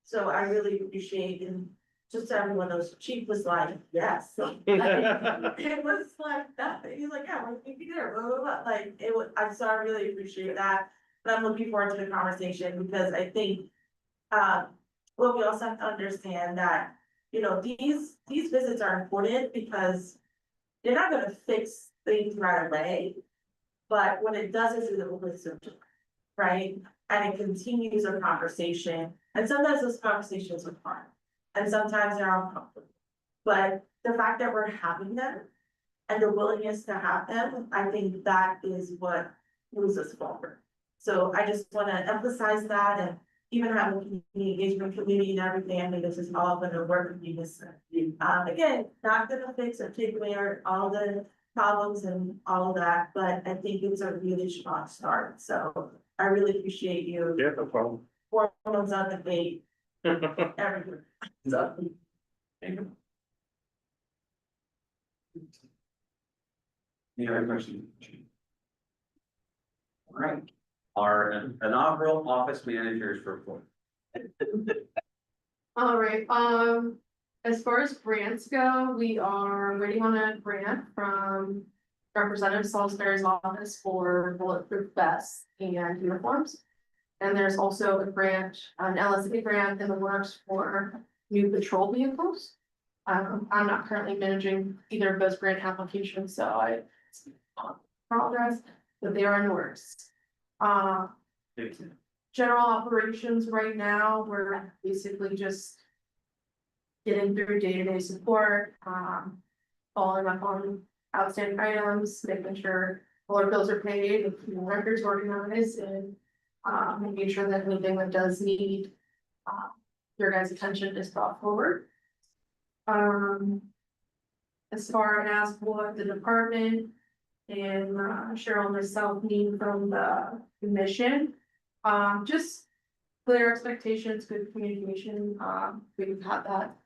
So I really appreciate, and just everyone knows, Chief was like, yes. It was like that, he's like, yeah, we're gonna be there, blah, blah, blah, like, I really appreciate that. But I'm looking forward to the conversation, because I think, well, we also have to understand that, you know, these visits are important, because they're not gonna fix things right away. But what it does is it opens the door, right? And it continues a conversation, and sometimes those conversations are hard, and sometimes they're uncomfortable. But the fact that we're having them and the willingness to have them, I think that is what moves us forward. So I just wanna emphasize that, and even having the engagement committee and everything, I think this is all gonna work in unison. Again, not gonna fix or take away all the problems and all of that, but I think it's a really strong start, so I really appreciate you. Yeah, no problem. 4 months on the date, everything. So, Any other questions? All right, our inaugural office managers report. All right, as far as grants go, we are waiting on a grant from Representative Salisbury's office for bulletproof vests and uniforms. And there's also a grant, an LSA grant in the works for new patrol vehicles. I'm not currently managing either of those grant applications, so it's not progress, but they are in the works. General operations right now, we're basically just getting through day-to-day support, following up on outstanding items, making sure all our bills are paid, records organized, and making sure that anything that does need your guys' attention is brought forward. As far as what the department and Cheryl and myself need from the commission, just clear expectations, good communication, we've had that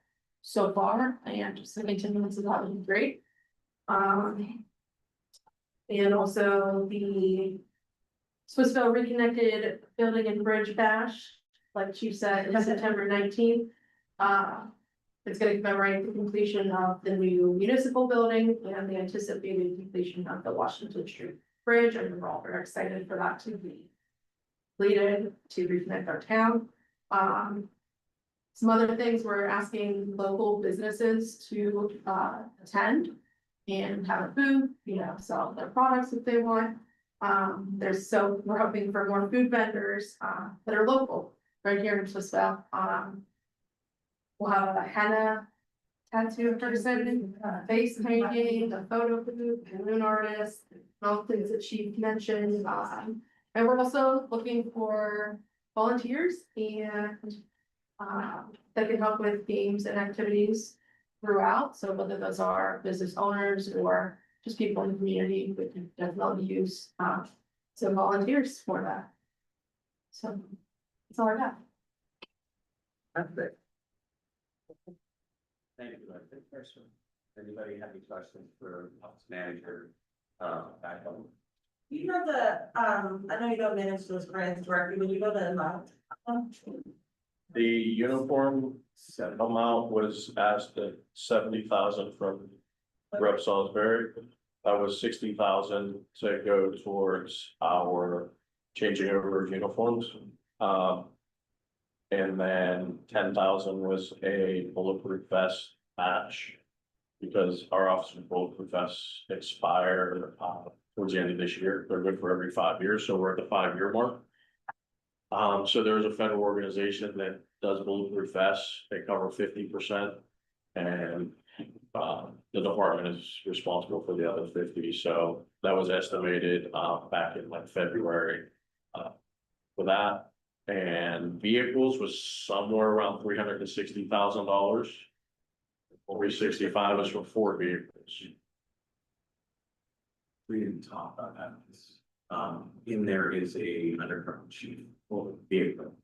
so far, and just a continuance of that would be great. And also the Swissville Reconnected Building and Bridge Bash, like Chief said, is September 19th. It's gonna commemorate the completion of the new municipal building and the anticipated completion of the Washington Street Bridge, and we're all very excited for that to be completed to reconnect our town. Some other things, we're asking local businesses to attend and have a booth, sell their products if they want. We're hoping for more food vendors that are local, right here in Swissville. We'll have a henna tattoo person, face painting, a photo booth, a balloon artist, all the things that Chief mentioned. And we're also looking for volunteers and that can help with games and activities throughout. So whether those are business owners or just people in the community, we can definitely use some volunteers for that. So that's all I got. That's it. Thank you. I think there's anybody have any questions for office manager? Back on. You know I know you don't manage those grants directly, but you know the amount. The uniform amount was asked at 70,000 from Rep Salisbury. That was 60,000 to go towards our changing over of uniforms. And then 10,000 was a bulletproof vest match. Because our officers both profess expire, towards the end of this year, they're good for every 5 years, so we're at the 5-year mark. So there's a federal organization that does bulletproof vests, they cover 50%. And, the department is responsible for the other 50, so that was estimated, back in like February. For that, and vehicles was somewhere around $360,000. 365 is for 4 vehicles. We didn't talk about that. In there is a underground chief vehicle.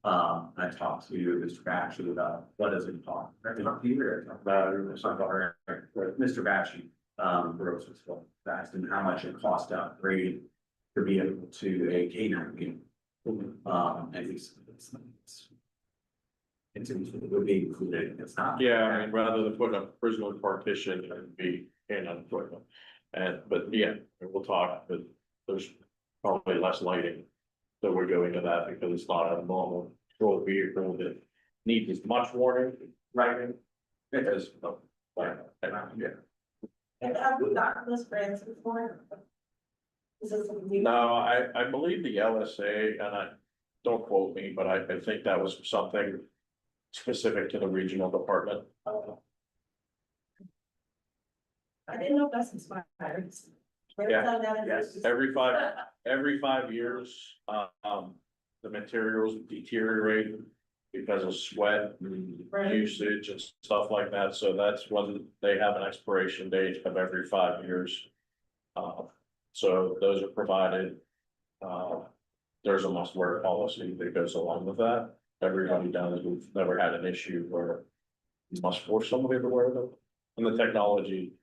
I talked to Mr. Batchy about what does it cost? I talked to you or I talked about Mr. Batchy, Rose was fast and how much it cost to upgrade the vehicle to a K9 vehicle. And it would be included, it's not. Yeah, I mean, rather than putting a prisoner partition, it would be in an equipment. But yeah, we'll talk, but there's probably less lighting. So we're going to that because it's not a normal patrol vehicle that needs as much warning, right? Because, yeah. And have we gotten this grants before? Is this something new? No, I believe the LSA, and don't quote me, but I think that was something specific to the regional department. I didn't know if that's inspired. Yeah. Yes, every 5 years, the materials deteriorate because of sweat Right. usage and stuff like that, so that's when they have an expiration date of every 5 years. So those are provided. There's a must-wear policy that goes along with that. Everybody does, we've never had an issue where you must force somebody to wear them. And the technology,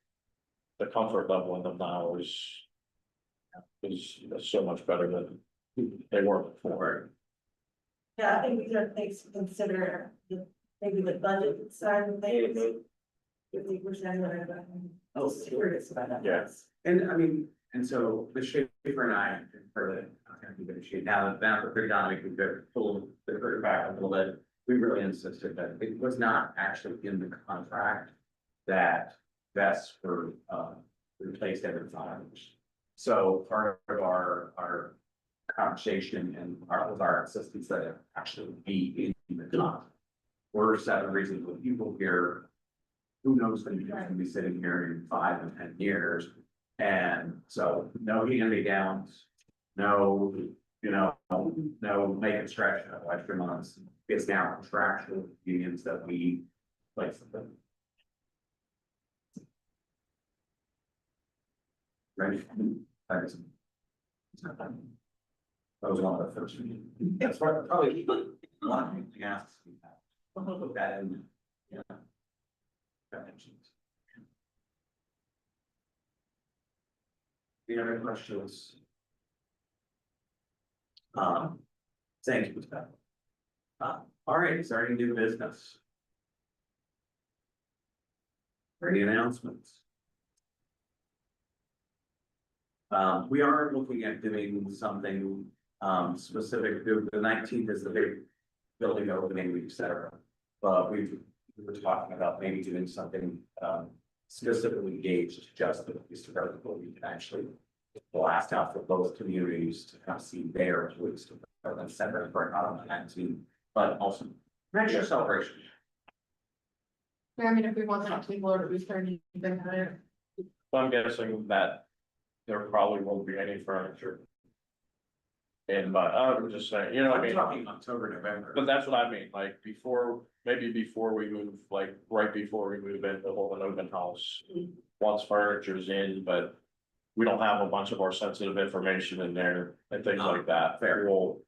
the comfort level in them now is so much better than they were before. Yeah, I think we have things to consider, maybe the budget side of things. 50% or whatever. I was curious about that. Yes. And I mean, and so the Schaefer and I, for the, now that we're pretty done, we can go pull the curtain back a little bit. We really insisted that it was not actually in the contract that vests were replaced every 5 years. So part of our conversation and with our assistants that it actually be in the contract. We're 7 reasonable people here. Who knows when you're gonna be sitting here in 5 and 10 years? And so no hand-me-downs, no, no make it stretch of extra months. It's now contractual unions that we place them. Ready? That was one of the first. That's probably a lot of things asked. We'll put that in, yeah. Dimensions. Any other questions? Thank you. All right, is there any new business? Any announcements? We are looking at doing something specific. The 19th is the big building opening, et cetera. But we were talking about maybe doing something specifically engaged just the police department, where we can actually blast out for both communities to kind of see their police department center for not only that team, but also regular celebration. I mean, if we want that people or we start anything higher. So I'm guessing that there probably won't be any furniture. And but I'm just saying, you know what I I'm mean? talking October, November. But that's what I mean, like maybe before we move, like right before we move in to hold an open house. Once furniture's in, but we don't have a bunch of our sensitive information in there and things like that. Fair. We'll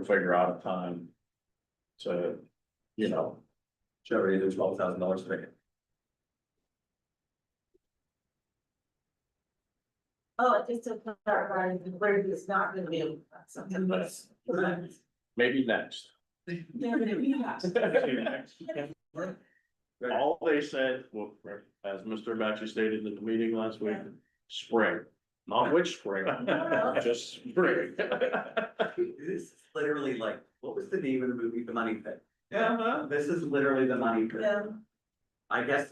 figure out a time to, Show you the $12,000 ticket. Oh, just to clarify, where it's not gonna be something that's. maybe next. All they said, well, as Mr. Batchy stated in the meeting last week, spring, not which spring, just spring. This is literally like, what was the name of the movie, The Money Pit? Yeah, this is literally The Money Pit. Yeah, I guess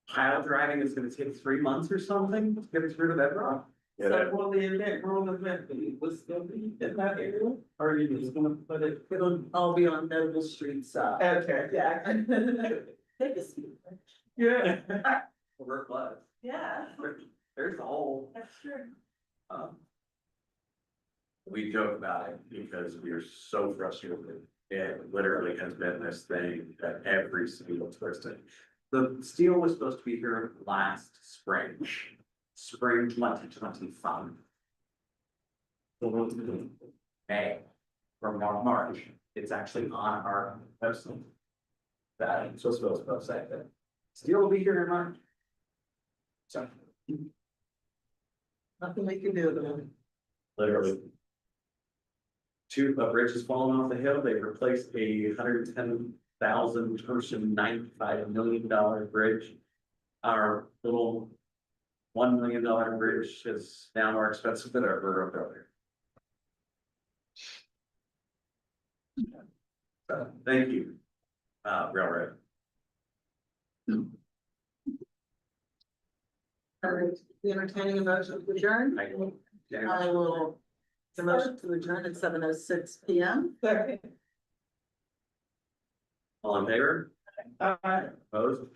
Pile driving is gonna take 3 months or something to get through to Bedrock. Yeah, So will the event room be, will still be in that area, or are you just gonna put it? It'll all be on Noble Street side. Okay, yeah. Take a seat. Yeah. Where it was. Yeah, There's a hole. that's true. Um, We joke about it because we are so frustrated. It literally has been this thing that every single twisted. The steel was supposed to be here last spring, spring 2025. May, from March, it's actually on our website. That, it's supposed to be website that steel will be here in March. So, Nothing we can do about it. literally. Two bridges falling off the hill, they replaced a 110,000 person, $95 million bridge. Our little $1 million bridge is now more expensive than our road over. So, thank you, railroad. All right, the entertaining a motion to adjourn. I will, the motion to adjourn at 7:06 PM. Second. All in favor? All right. Opposed?